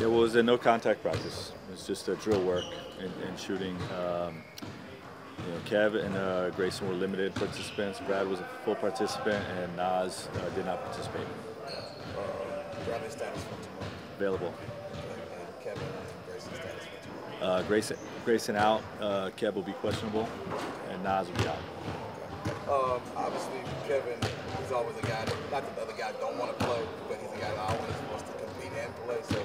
Yeah, well, it was a no contact practice. It was just a drill work and shooting. Kev and Grayson were limited participants. Brad was a full participant, and Nas did not participate. Bradley status for tomorrow. Available. And Kevin and Grayson status for tomorrow. Grayson out. Kev will be questionable, and Nas will be out. Obviously, Kevin is always a guy that, not that the other guys don't want to play, but he's a guy that always wants to compete and play. So,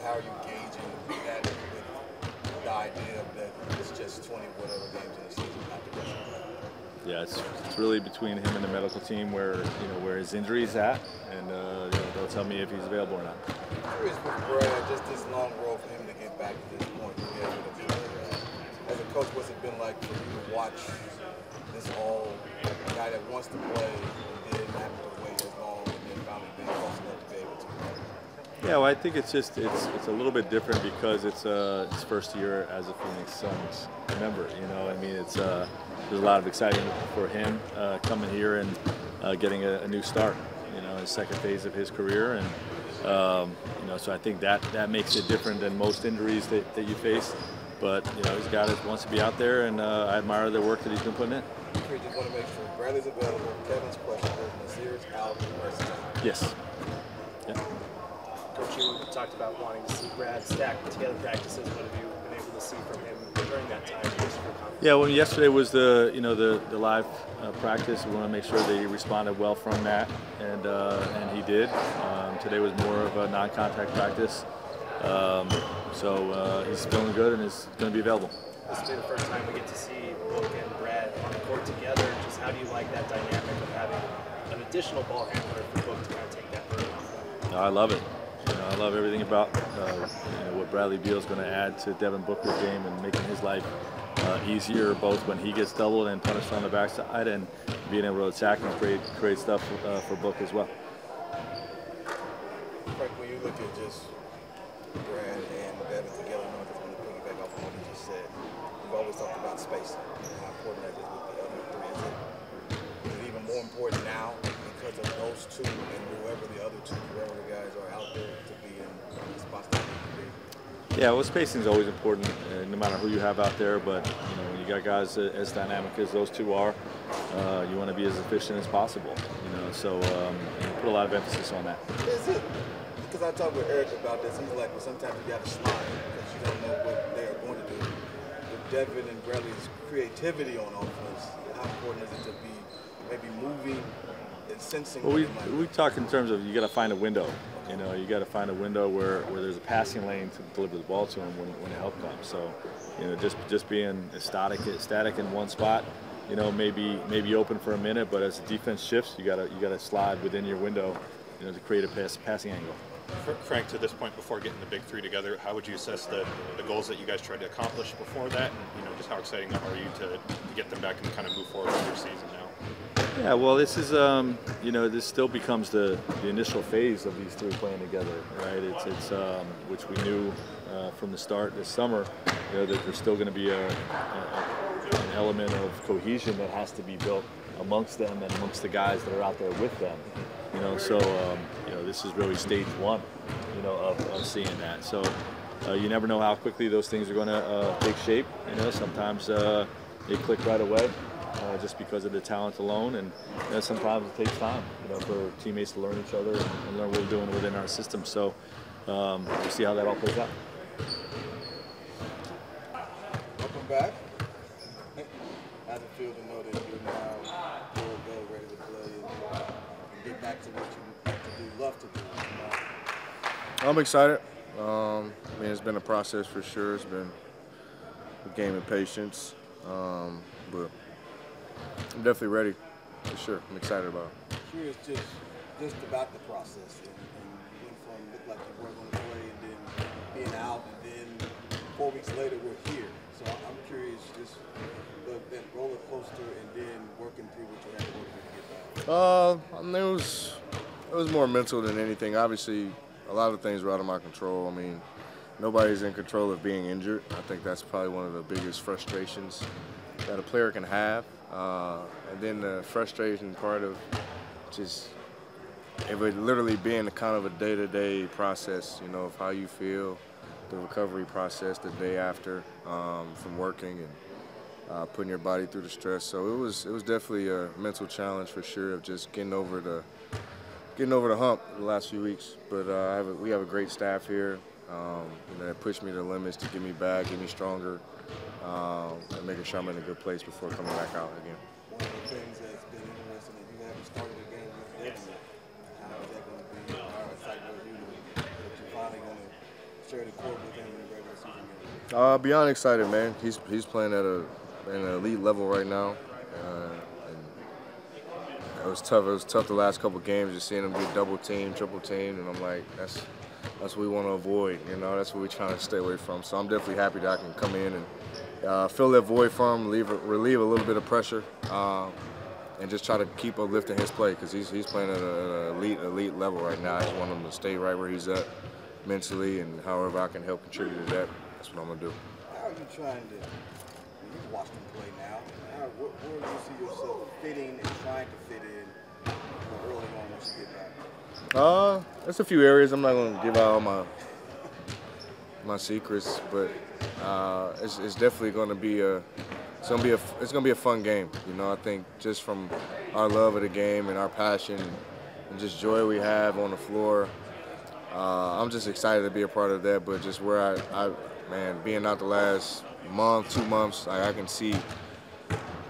how are you gauging that with the idea that it's just 20 whatever games in the season, not the rest of it? Yeah, it's really between him and the medical team where his injury is at, and they'll tell me if he's available or not. I'm curious with Brad, just this long road for him to get back to this point. As a coach, what's it been like for you to watch this a guy that wants to play and didn't have to wait as long and then finally being close enough to be able to? Yeah, well, I think it's a little bit different because it's his first year as a Phoenix Suns member. It's there's a lot of excitement for him coming here and getting a new start. His second phase of his career, and so I think that makes it different than most injuries that you face. But he's a guy that wants to be out there, and I admire the work that he's been putting in. We just want to make sure Bradley's available, Kevin's questionable, Nasir's out, and Bryce's out. Yes. Yeah. Coach, you talked about wanting to see Brad stack together practices. What have you been able to see from him during that time? Yeah, well, yesterday was the live practice. We want to make sure that he responded well from that, and he did. Today was more of a non-contact practice, so he's feeling good and is going to be available. This will be the first time we get to see Book and Brad on the court together. Just how do you like that dynamic of having an additional ball handler for Book to kind of take that burden off? I love it. I love everything about what Bradley Beal is going to add to Devin Booker's game and making his life easier, both when he gets doubled and punished on the backside, and being able to attack and create stuff for Book as well. Frank, when you look at just Brad and Devin together, I know it's going to piggyback off of what you just said. You've always talked about spacing and how important that is with the other three. Is it even more important now because of those two and whoever the guys are out there to be in the spots that they can be? Yeah, well, spacing is always important, no matter who you have out there. But when you got guys as dynamic as those two are, you want to be as efficient as possible. So you put a lot of emphasis on that. Is it? Because I talked with Eric about this. He's like, well, sometimes you got to slide because you don't know what they are going to do. With Devin and Bradley's creativity on offense, how important is it to be maybe moving and sensing? Well, we talk in terms of you got to find a window. You got to find a window where there's a passing lane to deliver the ball to him when help comes. So, just being static in one spot, maybe open for a minute, but as the defense shifts, you gotta slide within your window, to create a passing angle. Frank, to this point, before getting the big three together, how would you assess the goals that you guys tried to accomplish before that, and just how exciting are you to get them back and kind of move forward with your season now? Yeah, well, this is this still becomes the initial phase of these three playing together, right? It's which we knew from the start this summer, that there's still going to be an element of cohesion that has to be built amongst them and amongst the guys that are out there with them. So this is really stage one, of seeing that. So you never know how quickly those things are going to take shape. Sometimes they click right away. Just because of the talent alone, and sometimes it takes time, for teammates to learn each other and learn what we're doing within our system. So we'll see how that all plays out. Welcome back. How's it feel to know that you're now full ready to play and get back to what you like to do, love to do? I'm excited. It's been a process for sure. It's been a game of patience, but I'm definitely ready, for sure. I'm excited about it. Curious just about the process. And you went from looked like you weren't going to play and then being out, and then 4 weeks later we're here. So I'm curious just that roller coaster and then working through what you had to work through to get back. It was more mental than anything. Obviously, a lot of things were out of my control. Nobody's in control of being injured. I think that's probably one of the biggest frustrations that a player can have. And then the frustration part of just it would literally be in kind of a day-to-day process, you know, of how you feel, the recovery process the day after from working and putting your body through the stress. So it was definitely a mental challenge for sure of just getting over the hump the last few weeks. But we have a great staff here. You know, that pushed me to the limits to get me back, get me stronger, and making sure I'm in a good place before coming back out again. One of the things that's been interesting is you haven't started a game with Devin yet. How is that going to be? How excited are you that you're finally going to share the court with him in the regular season game? Beyond excited, man. He's playing at an elite level right now. And it was tough. It was tough the last couple games, just seeing him get double teamed, triple teamed, and I'm like, that's what we want to avoid. You know, that's what we're trying to stay away from. So I'm definitely happy that I can come in and fill that void for him, relieve a little bit of pressure, and just try to keep uplifting his play because he's playing at an elite level right now. I just want him to stay right where he's at mentally, and however I can help contribute to that, that's what I'm gonna do. How are you trying to? You've watched him play now. Where do you see yourself fitting and trying to fit in early on once you get back? There's a few areas. I'm not gonna give out all my secrets, but it's definitely gonna be it's gonna be a fun game. You know, I think just from our love of the game and our passion and just joy we have on the floor, I'm just excited to be a part of that. But just where man, being out the last month, 2 months, I can see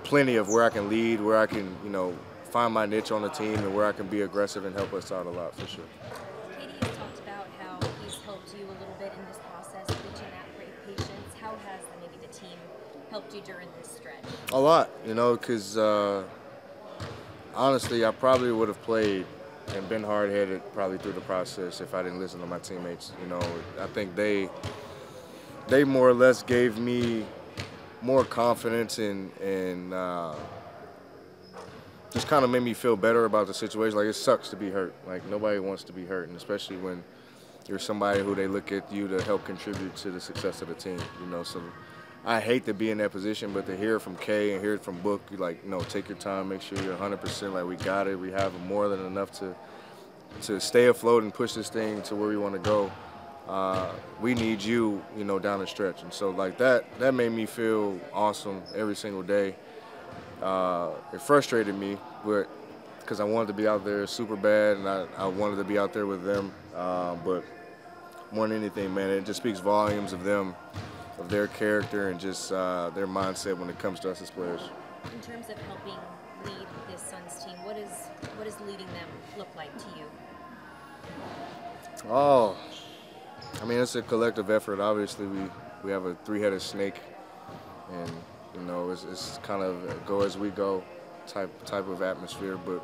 plenty of where I can lead, where I can, you know, find my niche on the team and where I can be aggressive and help us out a lot for sure. Katie has talked about how he's helped you a little bit in this process, reaching that great patience. How has maybe the team helped you during this stretch? A lot, you know, because honestly, I probably would have played and been hard-headed probably through the process if I didn't listen to my teammates. You know, I think they more or less gave me more confidence and just kind of made me feel better about the situation. Like, it sucks to be hurt. Like, nobody wants to be hurt, and especially when you're somebody who they look at you to help contribute to the success of the team, you know. So I hate to be in that position, but to hear it from Kay and hear it from Book, you're like, no, take your time, make sure you're 100%, like, we got it. We have more than enough to stay afloat and push this thing to where we want to go. We need you, you know, down the stretch. And so, like, that made me feel awesome every single day. It frustrated me, but because I wanted to be out there super bad, and I wanted to be out there with them. But more than anything, man, it just speaks volumes of them, of their character, and just their mindset when it comes to us as players. In terms of helping lead this Suns team, what does leading them look like to you? Oh, I mean, it's a collective effort. Obviously, we have a three-headed snake, and you know, it's kind of a go as we go type of atmosphere. But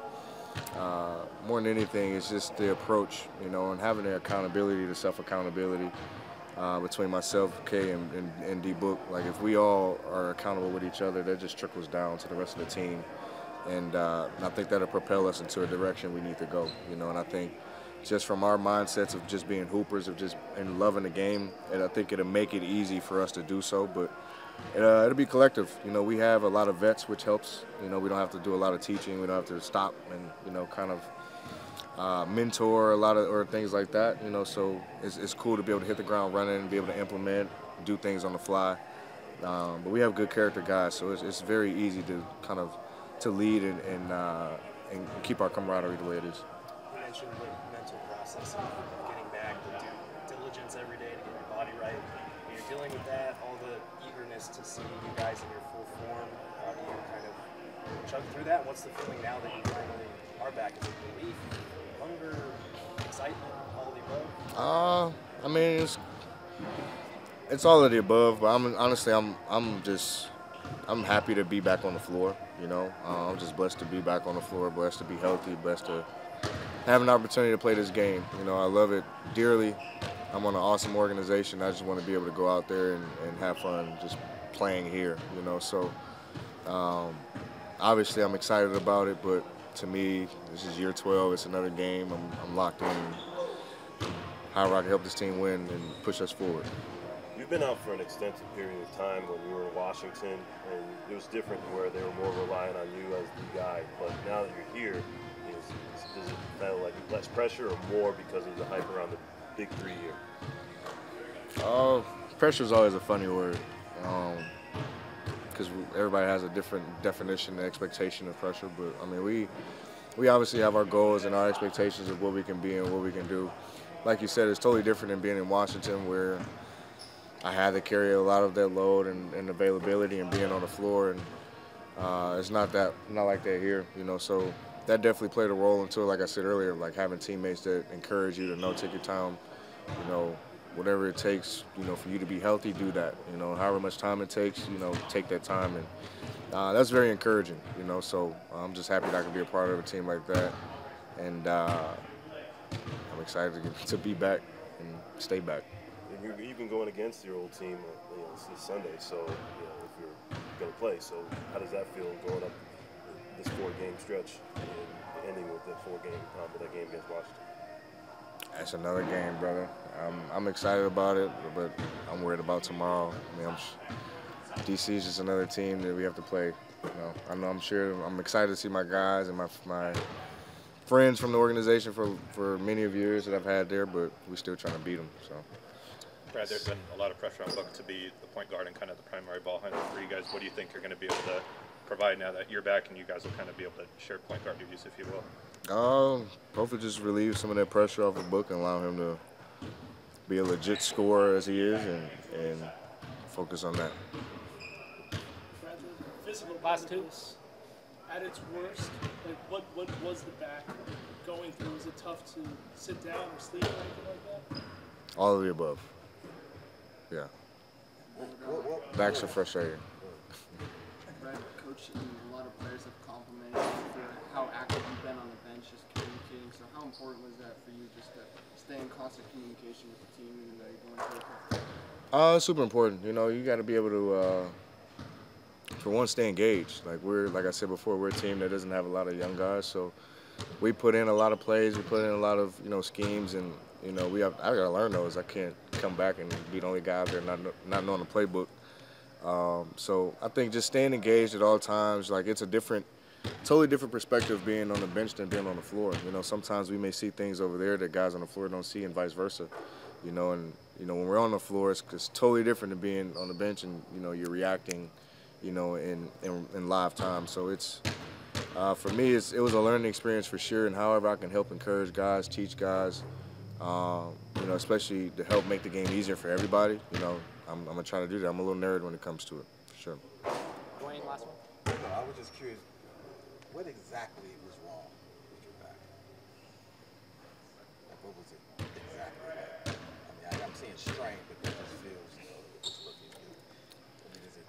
more than anything, it's just the approach, you know, and having the accountability, the self-accountability between myself, Kay, and D-Book. Like, if we all are accountable with each other, that just trickles down to the rest of the team. And I think that'll propel us into a direction we need to go, you know. And I think just from our mindsets of just being hoopers, of just and loving the game, and I think it'll make it easy for us to do so. But it'll be collective. You know, we have a lot of vets, which helps. You know, we don't have to do a lot of teaching. We don't have to stop and, you know, kind of mentor a lot of or things like that. You know, so it's cool to be able to hit the ground running and be able to implement, do things on the fly. But we have good character guys, so it's very easy to kind of lead and keep our camaraderie the way it is. You mentioned the mental process of getting back, the due diligence every day to get your body right. You're dealing with that, all the eagerness to see you guys in your full form. How do you kind of chug through that? What's the feeling now that you finally are back? Is it relief, hunger, excitement, all of the above? I mean, it's all of the above, but honestly, I'm happy to be back on the floor, you know. I'm just blessed to be back on the floor, blessed to be healthy, blessed to have an opportunity to play this game. You know, I love it dearly. I'm on an awesome organization. I just want to be able to go out there and have fun just playing here, you know. So, obviously, I'm excited about it, but to me, this is year 12. It's another game. I'm locked in. However I can help this team win and push us forward. You've been out for an extensive period of time when you were in Washington, and it was different where they were more relying on you as the guy. But now that you're here, Does it feel like less pressure or more because of the hype around the big three here? Pressure is always a funny word, because everybody has a different definition and expectation of pressure. But I mean, we obviously have our goals and our expectations of what we can be and what we can do. Like you said, it's totally different than being in Washington, where I had to carry a lot of that load and availability and being on the floor, and it's not like that here, you know. So that definitely played a role until, like I said earlier, like having teammates that encourage you to take your time, you know, whatever it takes, you know, for you to be healthy, do that, you know, however much time it takes, you know, take that time, and that's very encouraging, you know. So I'm just happy that I can be a part of a team like that, and I'm excited to be back and stay back. And you're even going against your old team, you know, this Sunday. So, you know, if you're going to play, so how does that feel going up this 4-game stretch and ending with that 4-game against Washington? That's another game, brother. I'm excited about it, but I'm worried about tomorrow. I mean, DC is just another team that we have to play. You know, I'm excited to see my guys and my friends from the organization for many of years that I've had there, but we're still trying to beat them. So. Brad, there's been a lot of pressure on Book to be the point guard and kind of the primary ball handler for you guys. What do you think you're going to be able to provide now that you're back and you guys will kind of be able to share point guard duties, if you will? Hopefully just relieve some of that pressure off of Book and allow him to be a legit scorer as he is, and focus on that. Physical last two. At its worst, like what was the back going through? Was it tough to sit down or sleep or anything like that? All of the above. Yeah. Backs are frustrating. Brad, Coach, and a lot of players have complimented you for how active you've been on the bench, just communicating. So how important was that for you, just to stay in constant communication with the team, even though you're going through a tough time? Super important. You know, you got to be able to, for one, stay engaged. Like I said before, we're a team that doesn't have a lot of young guys, so we put in a lot of plays, we put in a lot of schemes, and I gotta learn those. I can't come back and be the only guy out there not knowing the playbook. So I think just staying engaged at all times, like it's a totally different perspective being on the bench than being on the floor. You know, sometimes we may see things over there that guys on the floor don't see, and vice versa. You know, when we're on the floor, it's totally different than being on the bench, and you're reacting, in live time. So it's for me, it was a learning experience for sure, and however I can help encourage guys, teach guys, especially to help make the game easier for everybody. I'm gonna try to do that. I'm a little nerd when it comes to it, for sure. Dwayne, last one. No, I was just curious, what exactly was wrong with your back? Like, what was it exactly? Like, I mean, I'm seeing strain, but that just feels, it's looking good. I mean, is it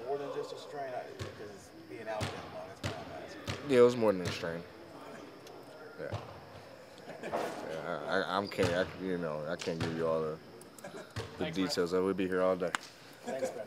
more than just a strain? Because it's being out that long, that's what I'm asking. Yeah, it was more than a strain. Yeah. I can't give you all the details. I would be here all day. Thanks, man.